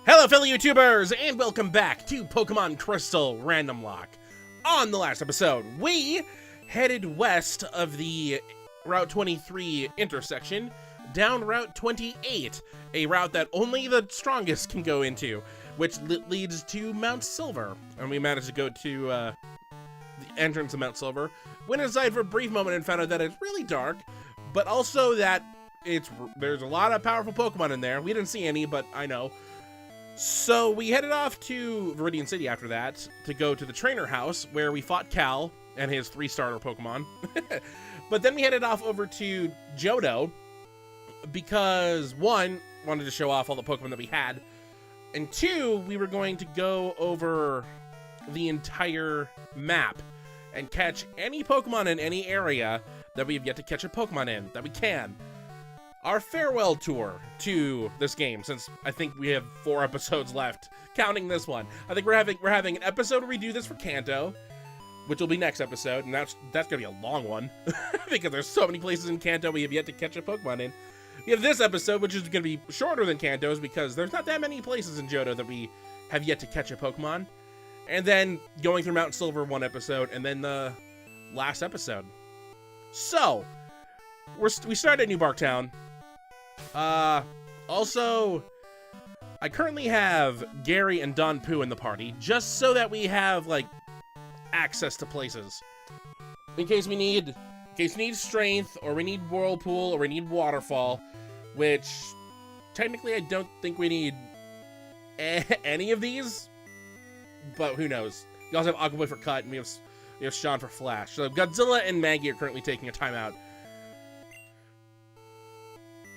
Hello fellow YouTubers, and welcome back to Pokémon Crystal Randomlocke. On the last episode, we headed west of the Route 23 intersection, down Route 28, a route that only the strongest can go into, which leads to Mount Silver. And we managed to go to the entrance of Mount Silver, went inside for a brief moment and found out that it's really dark, but also that there's a lot of powerful Pokemon in there. We didn't see any, but I know. So we headed off to Viridian City after that to go to the trainer house where we fought Cal and his 3 starter Pokemon. But then we headed off over to Johto because 1, wanted to show off all the Pokemon that we had, and 2, we were going to go over the entire map and catch any Pokemon in any area that we've yet to catch a Pokemon in, that we can. Our farewell tour to this game, since I think we have 4 episodes left, counting this one. I think we're having an episode where we do this for Kanto, which will be next episode, and that's gonna be a long one because there's so many places in Kanto we have yet to catch a Pokemon in. We have this episode, which is gonna be shorter than Kanto's because there's not that many places in Johto that we have yet to catch a Pokemon, and then going through Mount Silver 1 episode, and then the last episode. So we started at New Barktown. Also, I currently have Gary and Don Pooh in the party, just so that we have, like, access to places. In case we need strength, or we need whirlpool, or we need waterfall, which, technically I don't think we need any of these, but who knows. We also have Aqua Boy for Cut, and we have Sean for Flash. So Godzilla and Maggie are currently taking a timeout.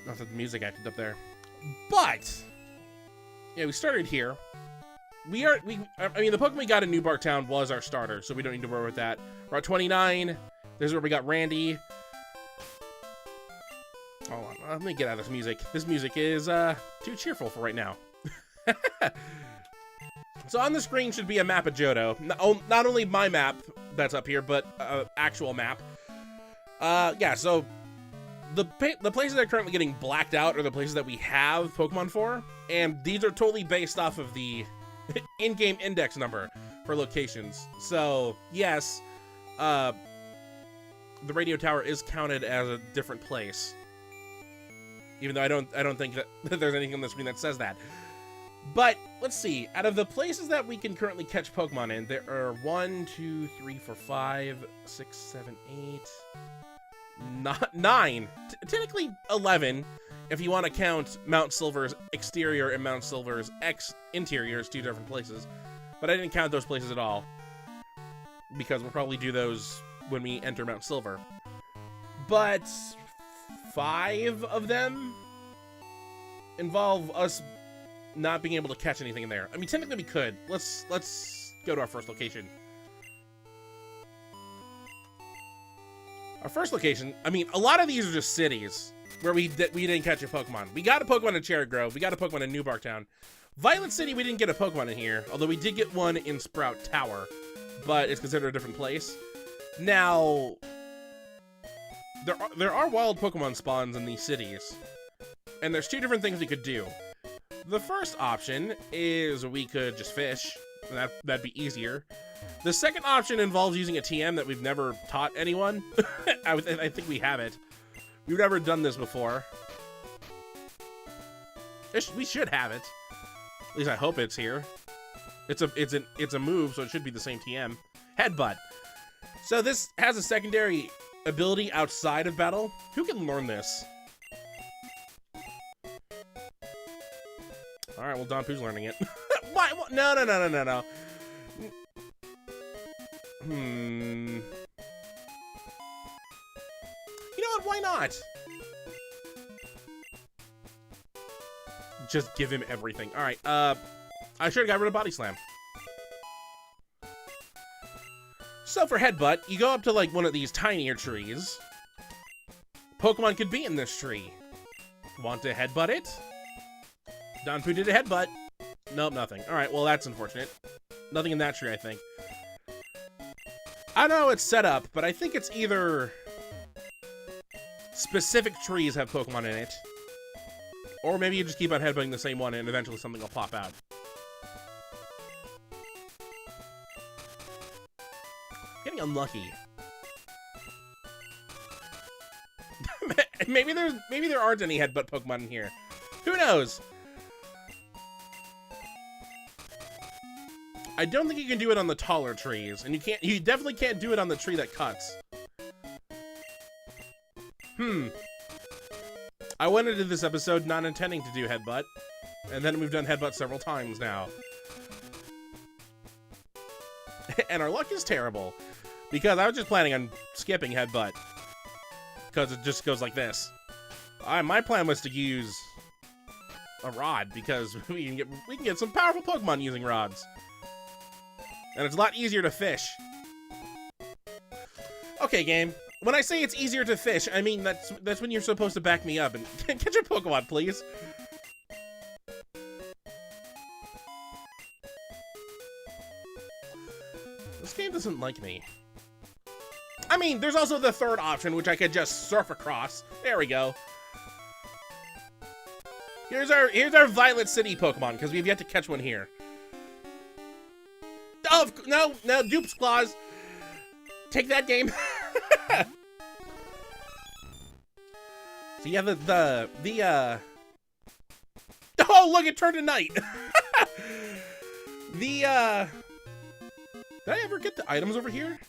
Not that the music acted up there. But yeah, we started here. I mean, the Pokemon we got in New Barktown was our starter, so we don't need to worry with that. Route 29, this is where we got Randy. Hold on, let me get out of this music. This music is too cheerful for right now. So on the screen should be a map of Johto. Not only my map that's up here, but actual map. Yeah, so the places that are currently getting blacked out are the places that we have Pokemon for, and these are totally based off of the in-game index number for locations. So yes, the radio tower is counted as a different place, even though I don't think that there's anything on the screen that says that. But let's see, out of the places that we can currently catch Pokemon in, there are 1, 2, 3, 4, 5, 6, 7, 8... 9, technically 11, if you want to count Mount Silver's exterior and Mount Silver's interior as 2 different places. But I didn't count those places at all, because we'll probably do those when we enter Mount Silver. But 5 of them involve us not being able to catch anything in there. I mean, technically we could. Let's go to our first location. Our first location, I mean, a lot of these are just cities where we didn't catch a Pokemon. We got a Pokemon in Cherry Grove. We got a Pokemon in New Barktown. Violet City, we didn't get a Pokemon in here, although we did get one in Sprout Tower, but it's considered a different place. Now, there are wild Pokemon spawns in these cities, and there's 2 different things we could do. The first option is we could just fish, and that'd be easier. The second option involves using a TM that we've never taught anyone. I think we haven't. We've never done this before. We should have it. At least I hope it's here. It's a move, so it should be the same TM. Headbutt. So this has a secondary ability outside of battle. Who can learn this? All right, well, Don Pooh's learning it. Why? No. You know what? Why not? Just give him everything. All right. I should have got rid of Body Slam. So for Headbutt, you go up to like one of these tinier trees. Pokemon could be in this tree. Want to headbutt it? Don Pooh did a headbutt. Nope, nothing. All right. Well, that's unfortunate. Nothing in that tree, I think. I don't know how it's set up, but I think it's either specific trees have Pokemon in it, Or maybe you just keep on headbutting the same one and eventually something will pop out. Getting unlucky. maybe there aren't any headbutt Pokemon in here. Who knows? I don't think you can do it on the taller trees, and you definitely can't do it on the tree that cuts. I went into this episode not intending to do headbutt, and then we've done headbutt several times now. And our luck is terrible, because I was just planning on skipping headbutt, because it just goes like this. My plan was to use a rod, because we can get some powerful Pokemon using rods. And it's a lot easier to fish. Okay, game. When I say it's easier to fish, I mean that's when you're supposed to back me up and catch a Pokemon, please. This game doesn't like me. I mean, there's also the third option, which I could just surf across. There we go. Here's our Violet City Pokemon, because we've yet to catch one here. Oh, no, Dupe's Claws. Take that, game. So yeah, oh, look, it turned to night. Did I ever get the items over here?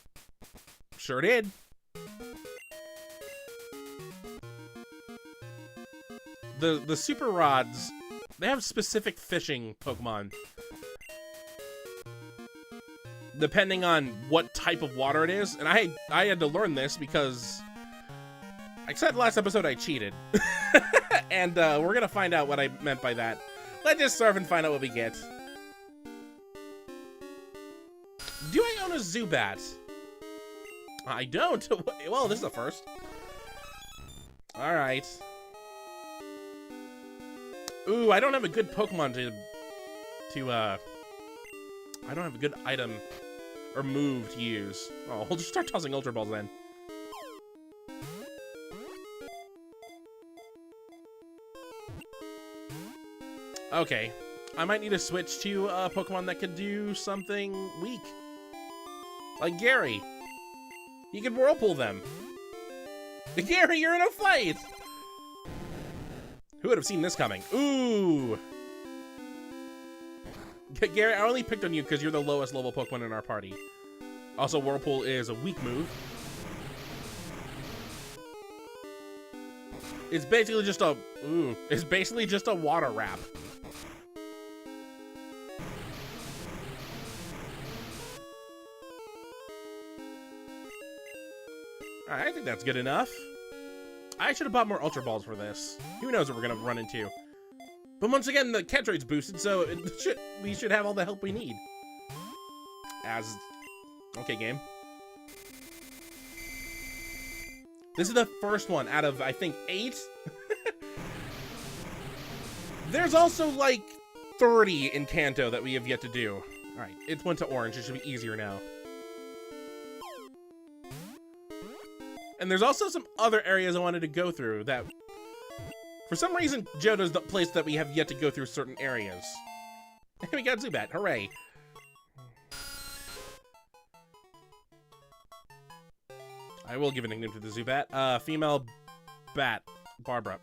Sure did. The Super Rods, they have specific fishing Pokemon. Depending on what type of water it is. And I had to learn this because I said last episode I cheated. And we're gonna find out what I meant by that. Let's just surf and find out what we get. Do I own a Zubat? I don't. Well, this is the first. Alright. Ooh, I don't have a good Pokemon I don't have a good item or move to use. Oh, we'll just start tossing Ultra Balls then. Okay. I might need to switch to a Pokemon that could do something weak. Like Gary. He could Whirlpool them. Gary, you're in a fight! Who would have seen this coming? Ooh! Gary, I only picked on you because you're the lowest level Pokemon in our party. Also, Whirlpool is a weak move. It's basically just a... Ooh. It's basically just a water wrap. Alright, I think that's good enough. I should have bought more Ultra Balls for this. Who knows what we're going to run into. But once again, the catch rate's boosted, so we should have all the help we need. Okay, game. This is the first one out of, I think, 8? There's also, like, 30 in Kanto that we have yet to do. Alright, it went to orange. It should be easier now. And there's also some other areas I wanted to go through that... For some reason, Johto's the place that we have yet to go through certain areas. We got Zubat, hooray. I will give a nickname to the Zubat. Female bat, Barbara.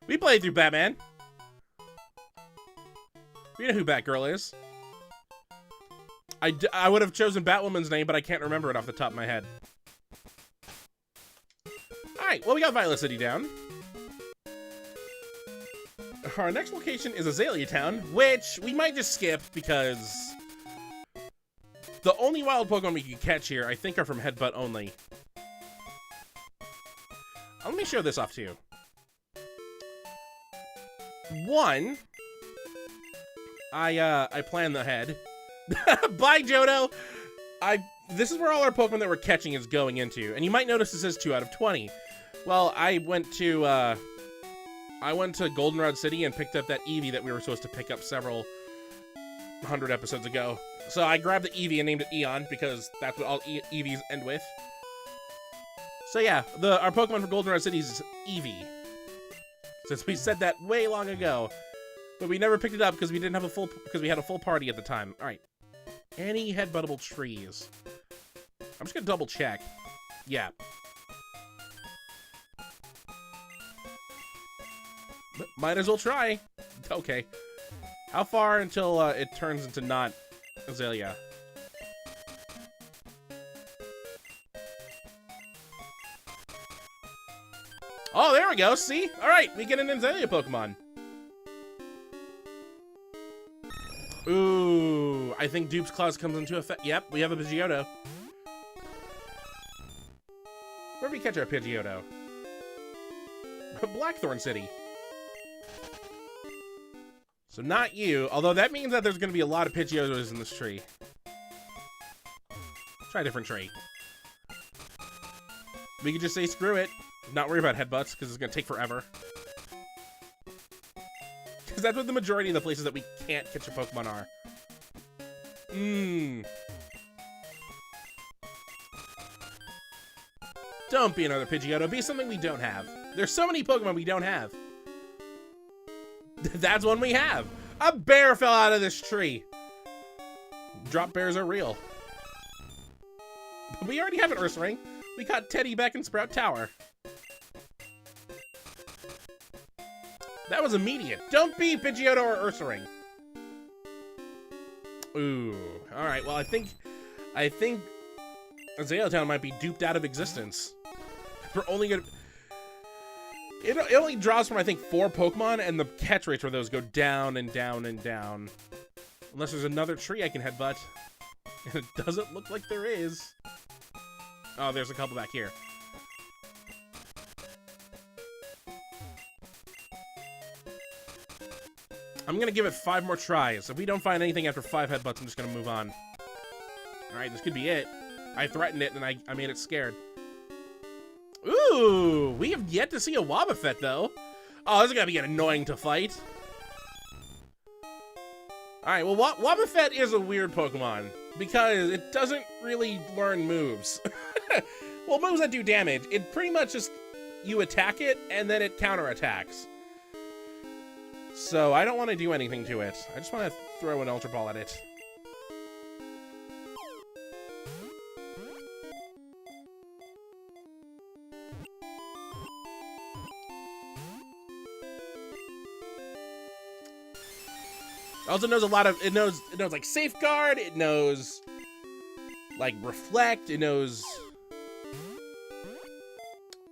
We played through Batman. We know who Batgirl is. I would have chosen Batwoman's name, but I can't remember it off the top of my head. Alright, well, we got Violet City down. Our next location is Azalea Town, which we might just skip because the only wild Pokemon we can catch here, I think, are from Headbutt only. Let me show this off to you. One, I planned ahead. Bye, Johto! This is where all our Pokemon that we're catching is going into, and you might notice this is 2 out of 20. Well, I went to Goldenrod City and picked up that Eevee that we were supposed to pick up several 100 episodes ago. So I grabbed the Eevee and named it Eon, because that's what all Eevees end with. So yeah, our Pokemon for Golden Rod City is Eevee. Since we said that way long ago, but we never picked it up because we didn't have because we had a full party at the time. All right, any headbuttable trees? I'm just gonna double check. Yeah. Might as well try. Okay. How far until it turns into not Azalea? Oh, there we go. See? All right, we get an Azalea Pokemon. Ooh, I think Dupe's Claws comes into effect. Yep, we have a Pidgeotto. Where did we catch our Pidgeotto? Blackthorn City. So not you, although that means that there's going to be a lot of Pidgeottos in this tree. Try a different trait. We could just say screw it. Not worry about headbutts, because it's going to take forever. Because that's what the majority of the places that we can't catch a Pokemon are. Don't be another Pidgeotto. Be something we don't have. There's so many Pokemon we don't have. That's one we have. A bear fell out of this tree. Drop bears are real. But we already have an Ursaring. We caught Teddy back in Sprout Tower. That was immediate. Don't be Pidgeotto or Ursaring. Ooh. All right. Well, I think Azalea Town might be duped out of existence. We're only gonna. It only draws from, I think, 4 Pokemon, and the catch rates for those go down and down and down. Unless there's another tree I can headbutt. And it doesn't look like there is. Oh, there's a couple back here. I'm going to give it 5 more tries. If we don't find anything after 5 headbutts, I'm just going to move on. Alright, this could be it. I threatened it, and I made it scared. Ooh, we have yet to see a Wobbuffet, though. Oh, this is going to be annoying to fight. Alright, well, Wobbuffet is a weird Pokemon, because it doesn't really learn moves. Well, moves that do damage. It pretty much just, you attack it, and then it counterattacks. So, I don't want to do anything to it. I just want to throw an Ultra Ball at it. Also knows a lot of, it knows like Safeguard, it knows like Reflect, it knows,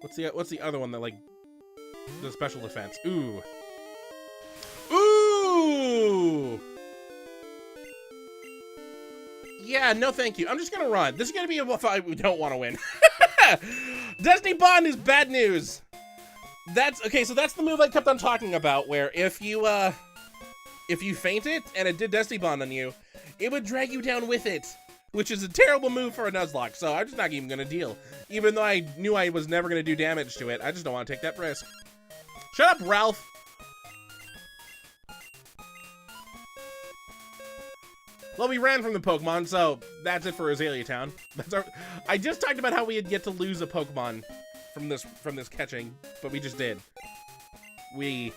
what's the other one that like, the special defense? Ooh. Ooh! Yeah, no thank you. I'm just gonna run. This is gonna be a fight we don't want to win. Destiny Bond is bad news. Okay, so that's the move I kept on talking about, where if you faint it and it did Destiny Bond on you, it would drag you down with it, which is a terrible move for a Nuzlocke, so I'm just not even gonna deal. Even though I knew I was never gonna do damage to it, I just don't want to take that risk. Shut up, Ralph! Well, we ran from the Pokemon, so that's it for Azalea Town. I just talked about how we had yet to lose a Pokemon from this catching, but we just did. Alright,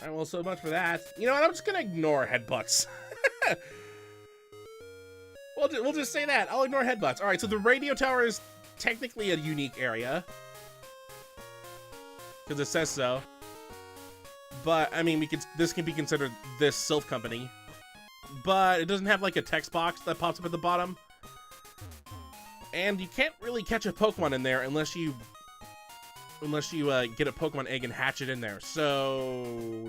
well, so much for that. You know what? I'm just gonna ignore headbutts. We'll just say that. I'll ignore headbutts. Alright, so the radio tower is technically a unique area. Because it says so. But, I mean, this can be considered this Sylph Company. But it doesn't have, like, a text box that pops up at the bottom. And you can't really catch a Pokemon in there unless you get a Pokemon egg and hatch it in there. So,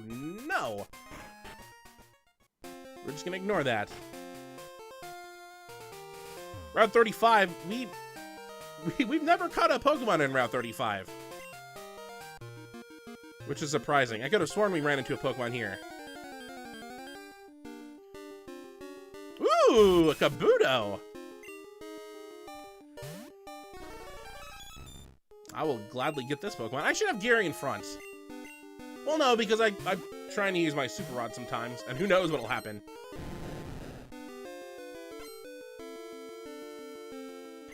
no. We're just gonna ignore that. Route 35, we've never caught a Pokemon in Route 35. Which is surprising. I could have sworn we ran into a Pokemon here. Ooh, a Kabuto! I will gladly get this Pokemon. I should have Gary in front. Well, no, because I'm trying to use my Super Rod sometimes, and who knows what'll happen.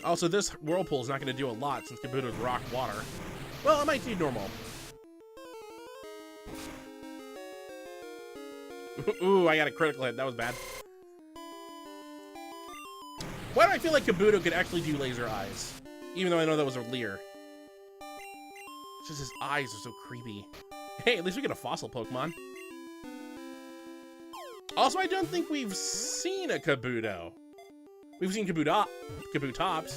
Also, this whirlpool is not going to do a lot since Kabuto's rock water. Well, it might do normal. Ooh, I got a critical hit. That was bad. Why do I feel like Kabuto could actually do laser eyes? Even though I know that was a leer. It's just his eyes are so creepy. Hey, at least we get a fossil Pokemon. Also, I don't think we've seen a Kabuto. We've seen Kabutops.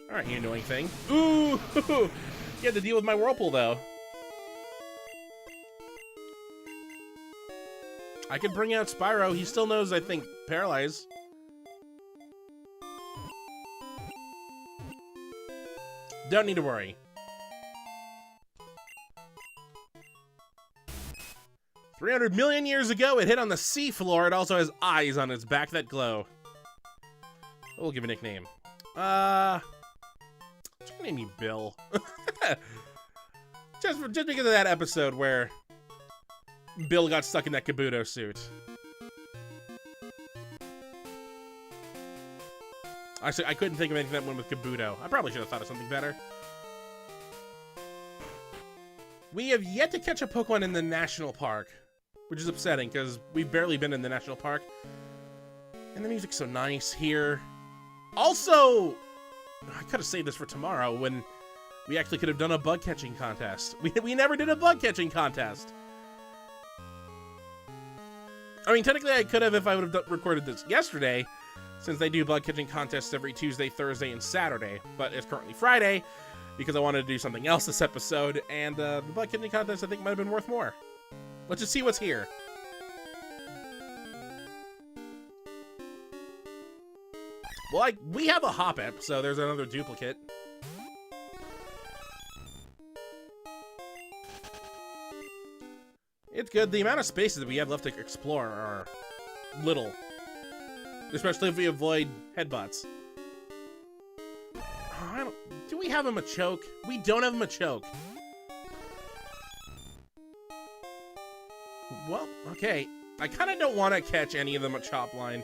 Alright, you annoying thing. Ooh! You had to deal with my whirlpool, though. I could bring out Spyro. He still knows, I think, Paralyze. Don't need to worry. 300 million years ago, it hit on the seafloor. It also has eyes on its back that glow. We'll give a nickname. I'm just gonna name you Bill. just because of that episode where Bill got stuck in that Kabuto suit. Actually, I couldn't think of anything that went with Kabuto. I probably should have thought of something better. We have yet to catch a Pokemon in the National Park, which is upsetting because we've barely been in the National Park. And the music's so nice here. Also, I could have saved this for tomorrow when we actually could have done a bug catching contest. We never did a bug catching contest. I mean, technically I could have if I would have recorded this yesterday, since they do bug catching contests every Tuesday, Thursday, and Saturday. But it's currently Friday because I wanted to do something else this episode, and the bug catching contest I think might have been worth more. Let's just see what's here. Well, we have a Hoppip, so there's another duplicate. It's good. The amount of spaces that we have left to explore are little. Especially if we avoid headbutts. Oh, do we have a Machoke? We don't have a Machoke. Well, okay. I kind of don't want to catch any of them at Chop Line.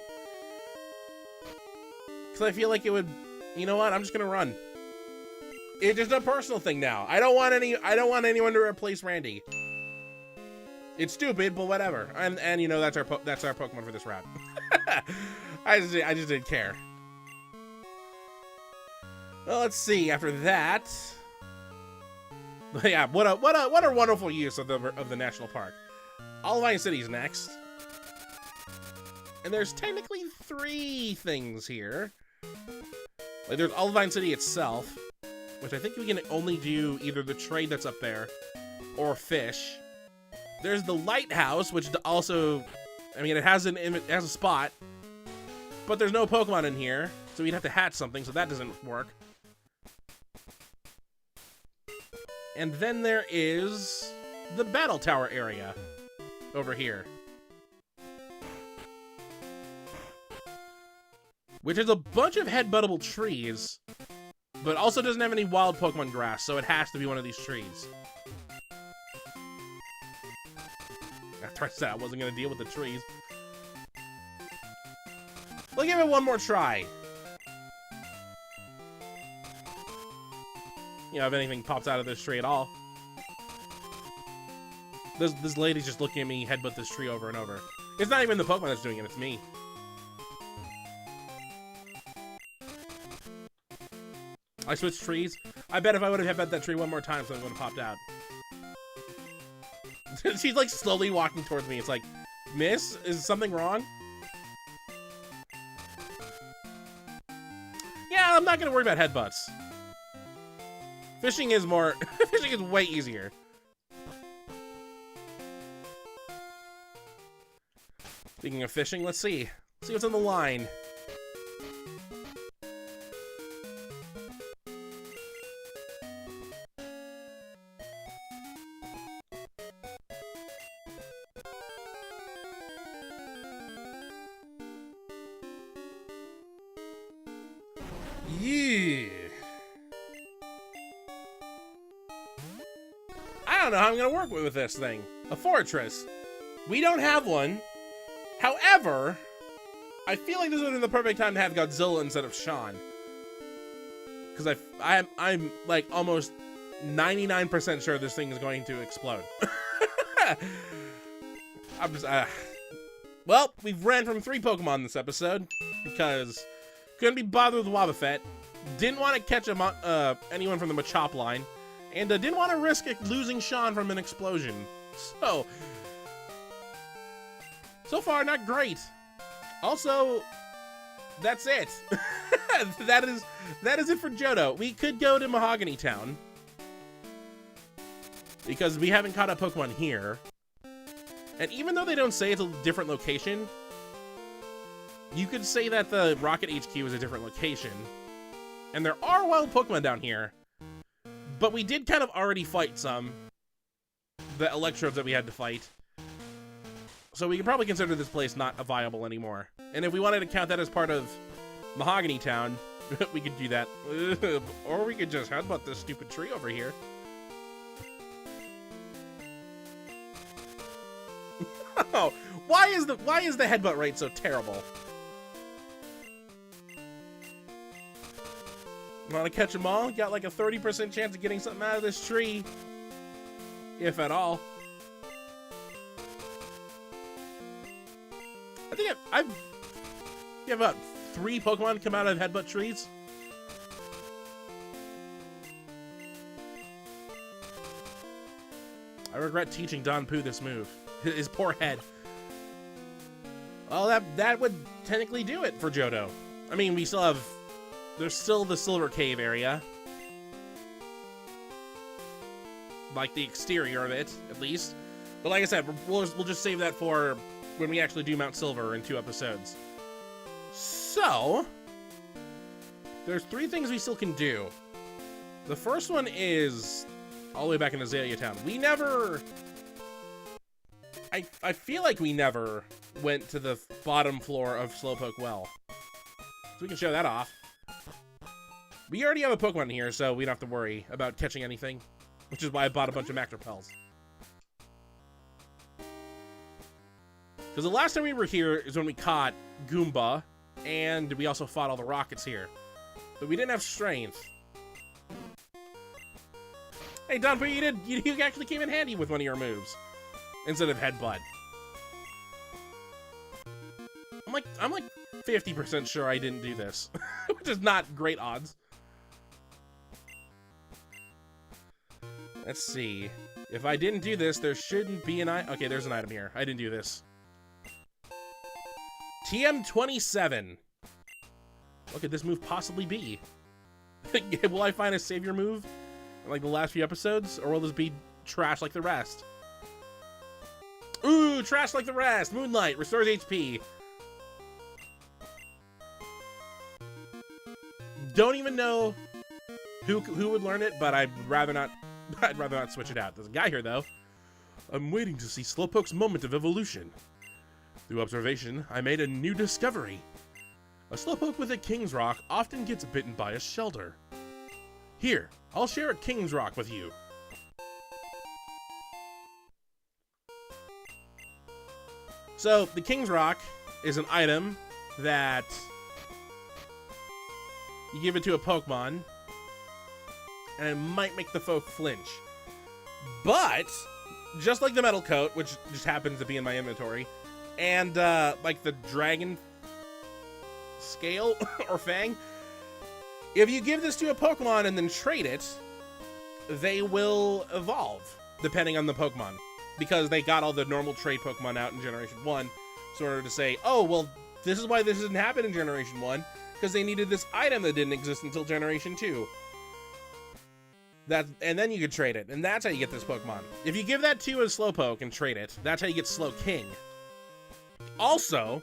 Because I feel like it would... You know what? I'm just going to run. It's just a personal thing now. I don't want anyone to replace Randy. It's stupid, but whatever. And you know, that's our Pokemon for this route. I just didn't care. Well, let's see. After that, yeah, what a wonderful use of the national park. Olivine City's next, and there's technically 3 things here. Like there's Olivine City itself, which I think we can only do either the trade that's up there or fish. There's the lighthouse, which also, I mean, it has a spot, but there's no Pokemon in here, so we'd have to hatch something, so that doesn't work. And then there is the Battle Tower area over here, which is a bunch of headbuttable trees, but also doesn't have any wild Pokemon grass, so it has to be one of these trees. After I said I wasn't going to deal with the trees. We'll give it one more try. You know, if anything pops out of this tree at all. This lady's just looking at me headbutt this tree over and over. It's not even the Pokemon that's doing it, it's me. I switched trees. I bet if I would have headbutted that tree one more time, something would have popped out. She's like slowly walking towards me. It's like, miss, is something wrong? Yeah, I'm not gonna worry about headbutts. Fishing is more, fishing is way easier. Speaking of fishing, let's see what's on the line. Yeah. I don't know how I'm gonna work with this thing. A fortress. We don't have one. However, I feel like this would have been the perfect time to have Godzilla instead of Sean. Because I'm like almost 99% sure this thing is going to explode. I'm just, well, we've ran from 3 Pokemon this episode because couldn't be bothered with Wobbuffet, didn't want to catch anyone from the Machop line, and didn't want to risk losing Sean from an explosion. So far, not great. Also, that's it. that is it for Johto. We could go to Mahogany Town because we haven't caught up Pokemon here. And even though they don't say it's a different location, you could say that the Rocket HQ is a different location. And there are wild Pokemon down here, but we did kind of already fight some. The Electrodes that we had to fight. So we can probably consider this place not viable anymore. And if we wanted to count that as part of Mahogany Town, we could do that. Or we could just headbutt this stupid tree over here. Oh, why is the headbutt rate so terrible? Want to catch them all? Got like a 30% chance of getting something out of this tree, if at all. I think I've about 3 Pokemon come out of headbutt trees. I regret teaching Don Pooh this move. His poor head. Well, that would technically do it for Johto. I mean, we still have... There's still the Silver Cave area. Like the exterior of it, at least. But like I said, we'll just save that for when we actually do Mount Silver in 2 episodes. So, there's 3 things we still can do. The first one is all the way back in Azalea Town. We never... I feel like we never went to the bottom floor of Slowpoke Well. So we can show that off. We already have a Pokemon here, so we don't have to worry about catching anything. Which is why I bought a bunch of Mac Repels. Because the last time we were here is when we caught Goomba, and we also fought all the Rockets here. But we didn't have Strength. Hey, Don, but you actually came in handy with one of your moves. Instead of Headbutt. I'm like 50% sure I didn't do this. Which is not great odds. Let's see. If I didn't do this, there shouldn't be an item. Okay, there's an item here. I didn't do this. TM27. What could this move possibly be? Will I find a savior move like the last few episodes? Or will this be trash like the rest? Ooh, trash like the rest. Moonlight restores HP. Don't even know who would learn it, but I'd rather not switch it out. There's a guy here though. I'm waiting to see Slowpoke's moment of evolution. Through observation, I made a new discovery. A Slowpoke with a King's Rock often gets bitten by a Shelter. Here, I'll share a King's Rock with you. So, the King's Rock is an item that you give it to a Pokemon, and it might make the foe flinch. But, just like the Metal Coat, which just happens to be in my inventory, and like the Dragon Scale or Fang, if you give this to a Pokemon and then trade it, they will evolve, depending on the Pokemon. Because they got all the normal trade Pokemon out in Generation 1, so in order to say, oh, well, this is why this didn't happen in Generation 1, because they needed this item that didn't exist until Generation 2. And then you could trade it, and that's how you get this Pokemon. If you give that to a Slowpoke and trade it, that's how you get Slowking. Also,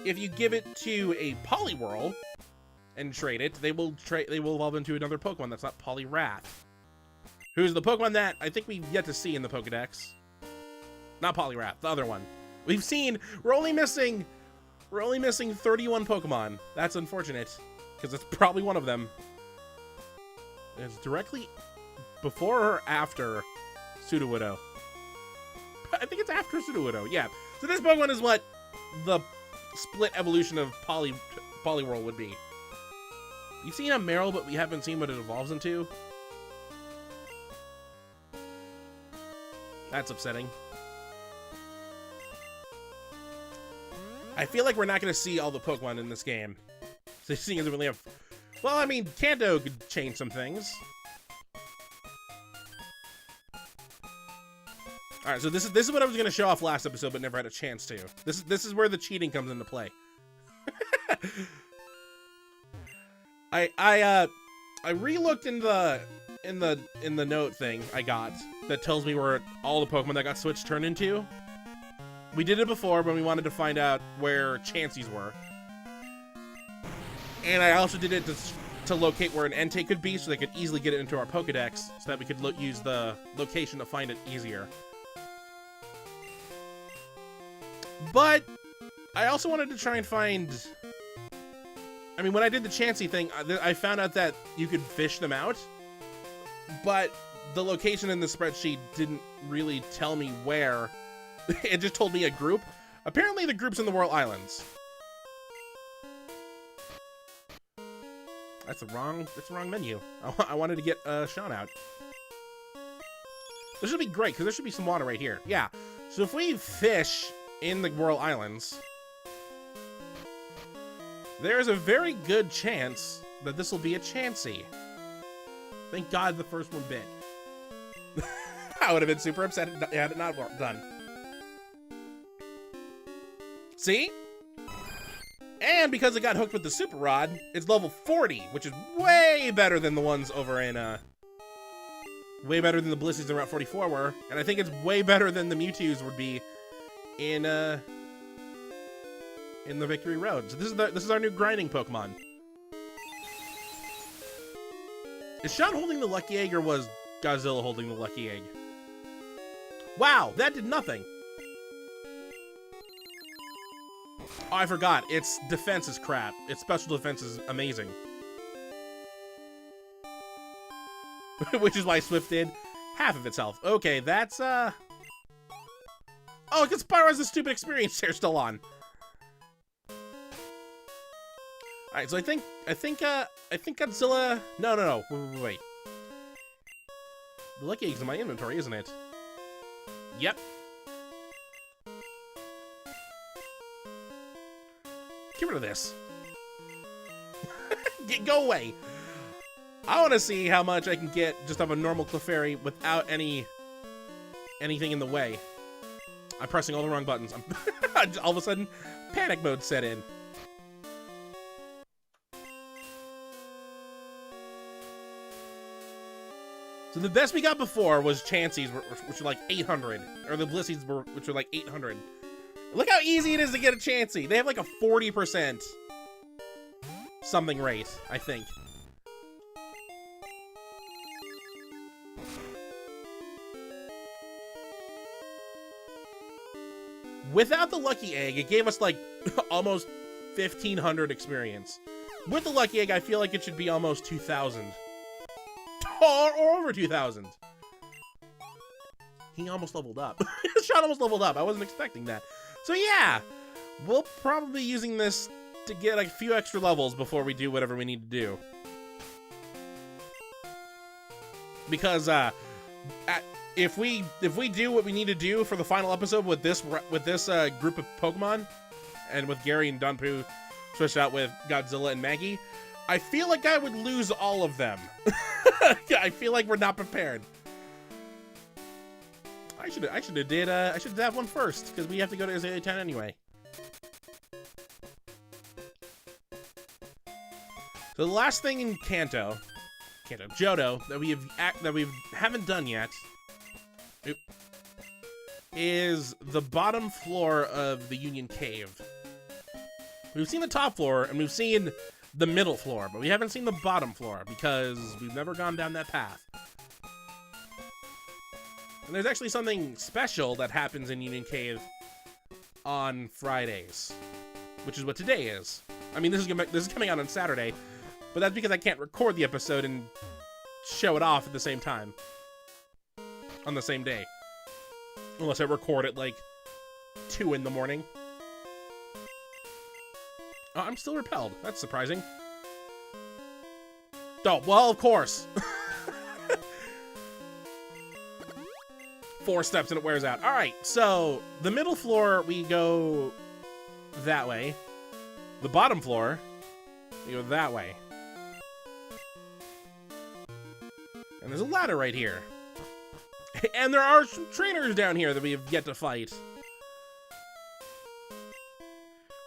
if you give it to a Poliwhirl and trade it, they will evolve into another Pokemon that's not Poliwrath. Who's the Pokemon that I think we've yet to see in the Pokedex. Not Poliwrath, the other one. We've seen, we're only missing 31 Pokemon. That's unfortunate, because it's probably one of them. It's directly before or after Sudowoodo. I think it's after Sudowoodo, yeah. So this Pokemon is what the split evolution of Poliwhirl would be. You've seen a Meryl, but we haven't seen what it evolves into. That's upsetting. I feel like we're not going to see all the Pokemon in this game. So seeing as we only have... Well, I mean, Kanto could change some things. All right, so this is what I was going to show off last episode, but never had a chance to. This is where the cheating comes into play. I re-looked in the note thing I got that tells me where all the Pokemon that got switched turned into. We did it before when we wanted to find out where Chanseys were. And I also did it to locate where an Entei could be so they could easily get it into our Pokedex so that we could use the location to find it easier. But I also wanted to try and find... I mean, when I did the Chansey thing, I found out that you could fish them out, but the location in the spreadsheet didn't really tell me where. It just told me a group. Apparently the group's in the Whirl Islands. That's the wrong menu. I wanted to get Sean out. This should be great, because there should be some water right here. Yeah, so if we fish in the Whirl Islands, there's a very good chance that this will be a Chansey. Thank God the first one bit. I would have been super upset had it not done. See? And because it got hooked with the Super Rod, it's level 40, which is way better than the ones over in, way better than the Blissey's in Route 44 were. And I think it's way better than the Mewtwo's would be in the Victory Road. So this is our new grinding Pokemon. Is Sean holding the Lucky Egg or was Godzilla holding the Lucky Egg? Wow, that did nothing. Oh, I forgot. Its defense is crap. Its special defense is amazing. Which is why Swift did half of its health. Okay, that's, Oh, because Spyro has a stupid experience here still on. Alright, so I think Godzilla... No. Wait. The Lucky Egg's in my inventory, isn't it? Yep. Get rid of this. Go away. I want to see how much I can get just off a normal Clefairy without anything in the way. I'm pressing all the wrong buttons. All of a sudden, panic mode set in. So the best we got before was Chansey's, which were like 800, or the Blissey's, which were like 800. Look how easy it is to get a Chansey. They have like a 40% something rate, I think. Without the Lucky Egg, it gave us like almost 1,500 experience. With the Lucky Egg, I feel like it should be almost 2,000. Or over 2,000. He almost leveled up. Sean almost leveled up. I wasn't expecting that. So yeah, we'll probably be using this to get a few extra levels before we do whatever we need to do. Because if we do what we need to do for the final episode with this group of Pokemon, and with Gary and Donpu switched out with Godzilla and Maggie, I feel like I would lose all of them. I feel like we're not prepared. I should have one first, because we have to go to Azalea Town anyway. So the last thing in Johto that we haven't done yet is the bottom floor of the Union Cave. We've seen the top floor and we've seen the middle floor, but we haven't seen the bottom floor because we've never gone down that path. And there's actually something special that happens in Union Cave on Fridays, which is what today is. I mean, this is coming out on Saturday, but that's because I can't record the episode and show it off at the same time on the same day. Unless I record at like 2 in the morning. Oh, I'm still repelled. That's surprising. Oh, well, of course. 4 steps and it wears out. All right, so the middle floor, we go that way. The bottom floor, we go that way. And there's a ladder right here. And there are some trainers down here that we have yet to fight.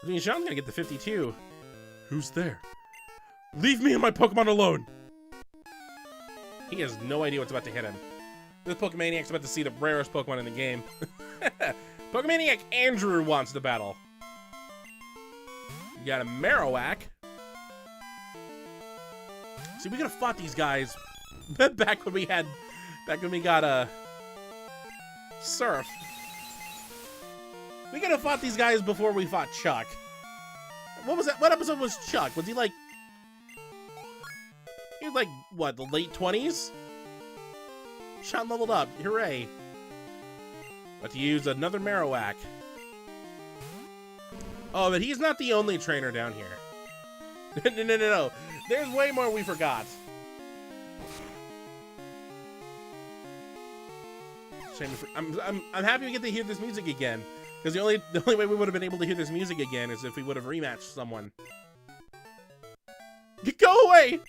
I mean, Sean's gonna get the 52. Who's there? Leave me and my Pokemon alone! He has no idea what's about to hit him. This Pokemaniac's about to see the rarest Pokemon in the game. Pokemaniac Andrew wants to battle. You got a Marowak. See, we could have fought these guys back when we got a Surf. We could have fought these guys before we fought Chuck. What was that? What episode was Chuck? Was he like... He was like, what, the late 20s? Sean leveled up. Hooray. But to use another Marowak. Oh, but he's not the only trainer down here. No. There's way more we forgot. I'm happy we get to hear this music again. Because the only way we would have been able to hear this music again is if we would have rematched someone. Go away!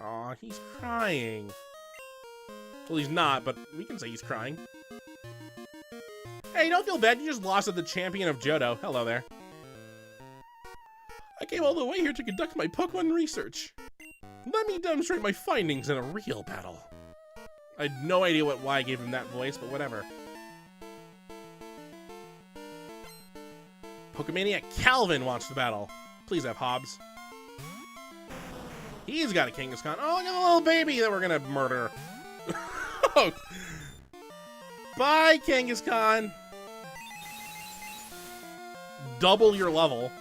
Aw, he's crying. Well, he's not, but we can say he's crying. Hey, don't feel bad. You just lost to the champion of Johto. Hello there. I came all the way here to conduct my Pokemon research. Let me demonstrate my findings in a real battle. I had no idea why I gave him that voice, but whatever. Pokemaniac Calvin wants to battle. Please have Hobbs. He's got a Kangaskhan. Oh, look at the little baby that we're gonna murder. Oh. Bye, Kangaskhan. Double your level.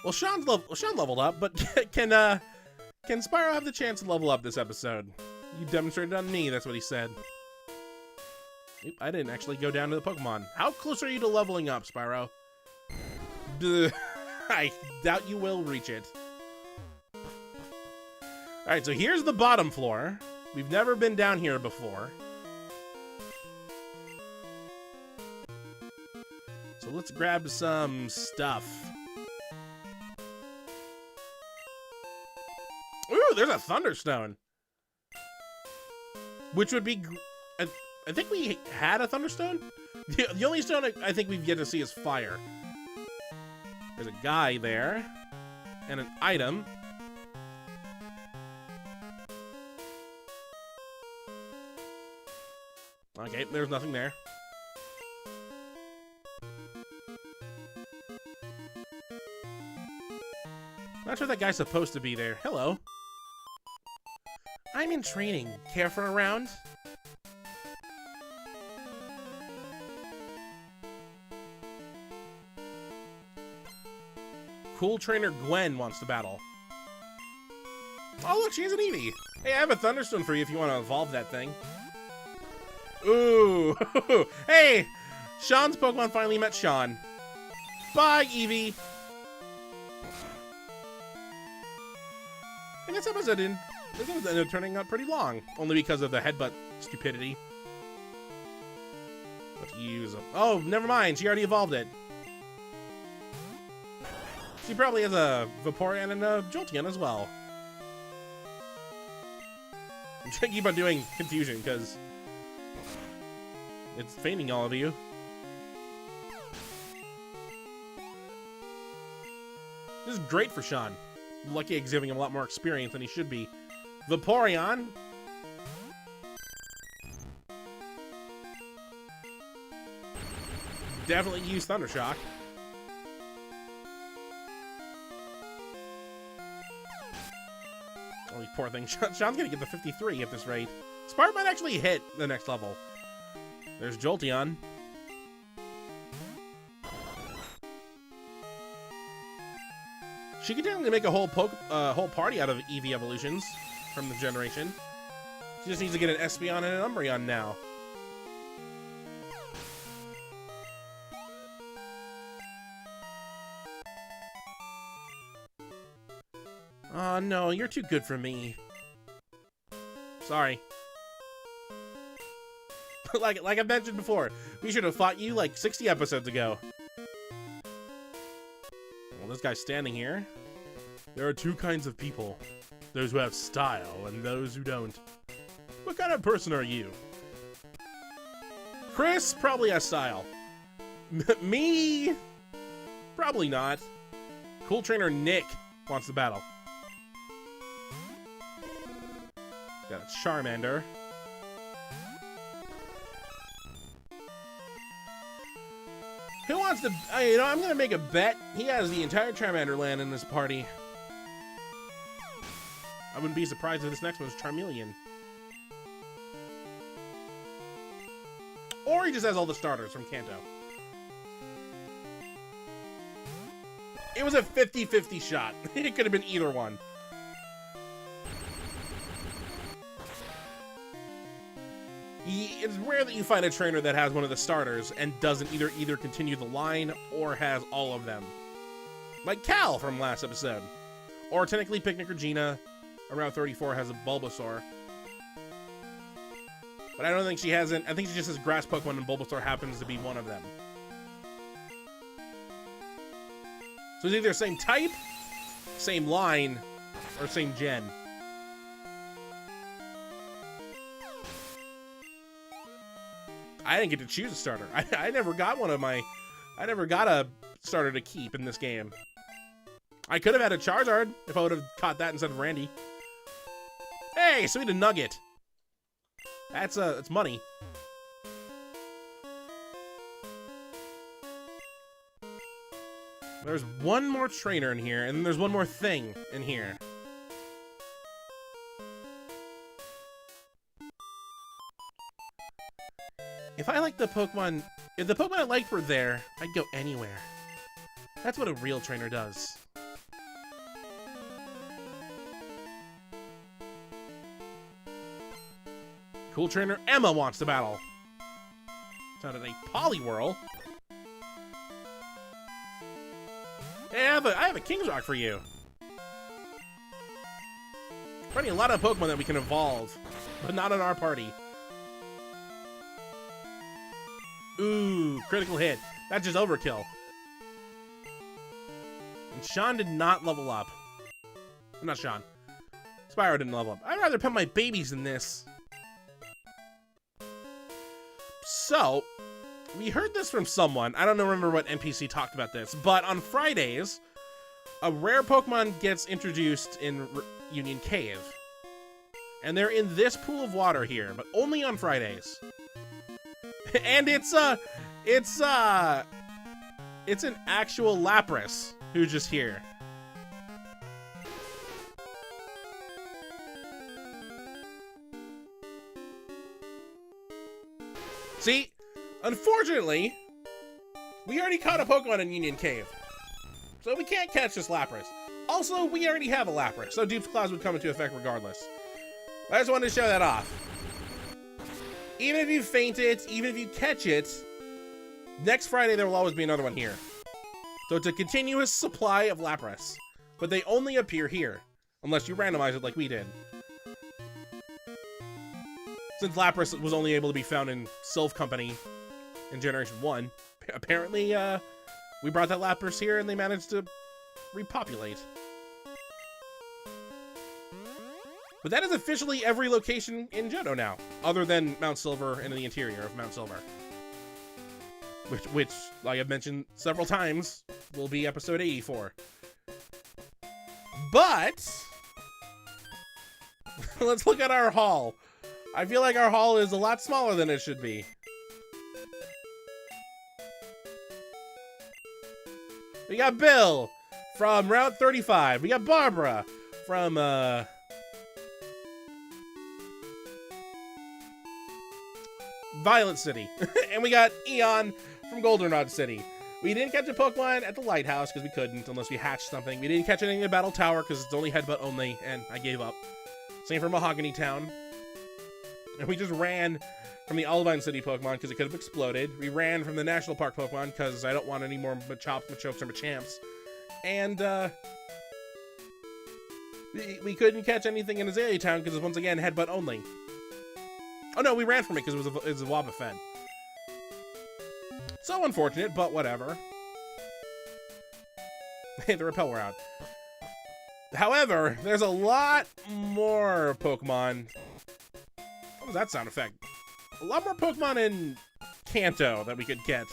Well, Sean leveled up, but can Spyro have the chance to level up this episode? You demonstrated on me, that's what he said. Oop, I didn't actually go down to the Pokemon. How close are you to leveling up, Spyro? Duh, I doubt you will reach it. Alright, so here's the bottom floor. We've never been down here before. So let's grab some stuff. Ooh, there's a Thunderstone. Which would be... I think we had a Thunderstone? The only stone I think we've yet to see is Fire. There's a guy there. And an item. Okay, there's nothing there. Not sure that guy's supposed to be there. Hello. I'm in training. Care for a round? Cool trainer Gwen wants to battle. Oh, look, she has an Eevee. Hey, I have a Thunderstone for you if you want to evolve that thing. Ooh. Hey, Sean's Pokemon finally met Sean. Bye, Eevee. And this episode ended up turning out pretty long, only because of the headbutt stupidity. Let's use them. Oh, never mind. She already evolved it. She probably has a Vaporeon and a Jolteon as well. I'm trying to keep on doing confusion because it's feigning all of you. This is great for Sean. Lucky it's giving him a lot more experience than he should be. Vaporeon. Definitely use Thundershock. Oh, these poor things. Sean's gonna get the 53 at this rate. Spyro might actually hit the next level. There's Jolteon. She could definitely make a whole party out of Eevee evolutions from the generation. She just needs to get an Espeon and an Umbreon now. Oh no, you're too good for me. Sorry. like I mentioned before, we should have fought you like 60 episodes ago. Well, this guy's standing here. There are two kinds of people. Those who have style and those who don't. What kind of person are you? Chris probably has style. Me? Probably not. Cool trainer Nick wants to battle. Got a Charmander. Who wants to... you know, I'm going to make a bet. He has the entire Charmander land in this party. I wouldn't be surprised if this next one was Charmeleon. Or he just has all the starters from Kanto. It was a 50-50 shot. It could have been either one. It's rare that you find a trainer that has one of the starters and doesn't either continue the line or has all of them. Like Cal from last episode. Or technically Picnic Regina, around 34, has a Bulbasaur. But I don't think she hasn't. I think she just has grass Pokemon and Bulbasaur happens to be one of them. So it's either same type, same line, or same gen. I didn't get to choose a starter. I never got one of my... I never got a starter to keep in this game. I could have had a Charizard if I would have caught that instead of Randy. Hey, sweet a nugget. That's it's money. There's one more trainer in here, and then there's one more thing in here. If I like the Pokemon, if the Pokemon I liked were there, I'd go anywhere. That's what a real trainer does. Cool trainer Emma wants to battle. Sounded a Poliwhirl. Hey, I have a King's Rock for you. Finding a lot of Pokemon that we can evolve, but not in our party. Ooh, critical hit. That's just overkill. And Sean did not level up. Not Sean. Spyro didn't level up. I'd rather pet my babies than this. So, we heard this from someone. I don't remember what NPC talked about this, but on Fridays, a rare Pokemon gets introduced in Union Cave. And they're in this pool of water here, but only on Fridays. And it's an actual Lapras who's just here. See, unfortunately, we already caught a Pokemon in Union Cave, so we can't catch this Lapras. Also, we already have a Lapras, so Dupe's Claws would come into effect regardless. I just wanted to show that off. Even if you faint it, even if you catch it, next Friday there will always be another one here. So it's a continuous supply of Lapras, but they only appear here, unless you randomize it like we did. Since Lapras was only able to be found in Sylph Company in Generation 1, apparently we brought that Lapras here and they managed to repopulate. But that is officially every location in Johto now, other than Mount Silver and in the interior of Mount Silver. Which, like I've mentioned several times, will be episode 84. But let's look at our haul. I feel like our haul is a lot smaller than it should be. We got Bill from Route 35. We got Barbara from Violet City. And we got Eon from Goldenrod City. We didn't catch a Pokemon at the lighthouse because we couldn't unless we hatched something. We didn't catch anything in Battle Tower because it's only headbutt only, and I gave up. Same for Mahogany Town. And we just ran from the Olivine City Pokemon because it could have exploded. We ran from the National Park Pokemon because I don't want any more Machops, Machokes, or Machamps. And we couldn't catch anything in Azalea Town because it's once again headbutt only. Oh no, we ran from it because it was a Wobbuffet. So unfortunate, but whatever. Hey, the repel were out. However, there's a lot more Pokemon. What was that sound effect? A lot more Pokemon in Kanto that we could get.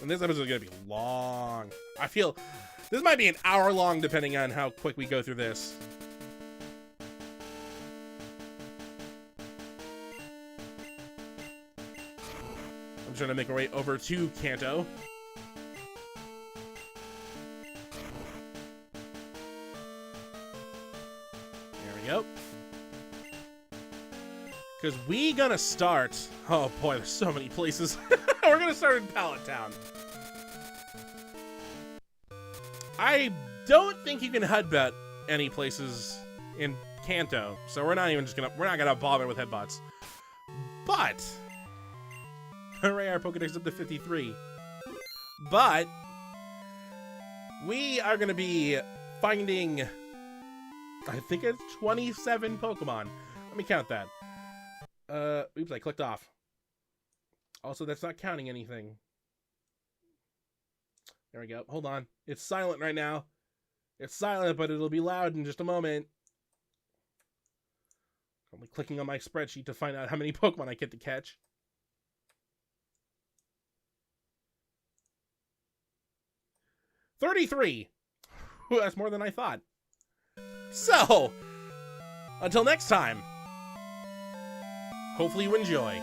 And this episode is going to be long. I feel this might be an hour long depending on how quick we go through this. I'm trying to make our way over to Kanto. There we go. Because we gonna start... Oh boy, there's so many places. We're gonna start in Pallet Town. I don't think you can headbutt any places in Kanto, so we're not gonna bother with headbutts. But hooray, our Pokedex up to 53. But we are gonna be finding, I think it's 27 Pokemon. Let me count that. Oops, I clicked off. Also, that's not counting anything. There we go. Hold on. It's silent right now. It's silent, but it'll be loud in just a moment. I'm clicking on my spreadsheet to find out how many Pokemon I get to catch. $33. Ooh, that's more than I thought. So, until next time, hopefully you enjoy.